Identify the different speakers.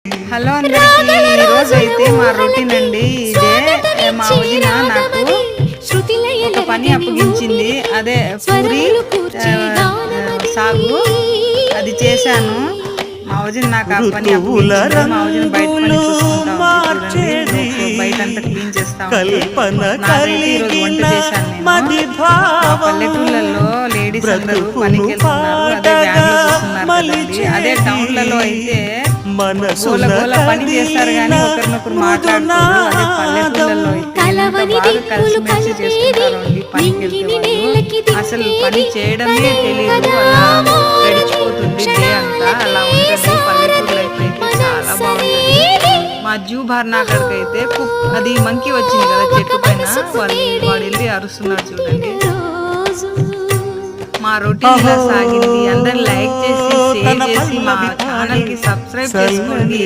Speaker 1: Hello అందరికీ, ఈరోజు అయితే మా రొటీన్ అండి ఇదే. మా వదిన నాకు ఒక పని అప్పగించింది, అదే పూరి సాగు అది చేశాను. మా వదిన నాకు ఆ పని అప్పగించింది. మా వదిన బయట పని చూసుకుంటా ఉంది, బయట అంతా క్లీన్ చేస్తా ఉంది. నాకైతే ఈరోజు వంట చేశాను నేను. మా పల్లెటూళ్ళలో లేడీస్ అందరూ పనికి వెళ్తున్నారు, అదే వ్యాన్లో చూస్తున్నారు. అదే టౌన్లలో అయితే గోల గోల పని చేస్తారు కానీ ఒకరినొకరు మాట్లాడుతున్నారు. అదే పల్లెటూళ్ళలో అయితే బాగా కలిసిమెలిసి చేసుకుంటారండి. పనికి వెళ్తే వాళ్ళు అసలు పని చేయడమే తెలియదు, అలా గడిచిపోతుంది డే అంతా. అలా ఉంటుంది పల్లెటూరు లైఫ్ అయితే, చాలా బాగుంటుంది. మా జూ భార్నాగర్కి అయితే అది మంకీ వచ్చింది కదా చెట్టు పైన, వాడు వెళ్ళి అరుస్తున్నాడు చూడండి. మా రొటీన్ ఇలా సాగింది. అందరు లైక్ చేసి, షేర్ చేసి, మా ఛానల్ కి సబ్స్క్రైబ్ చేసుకోండి.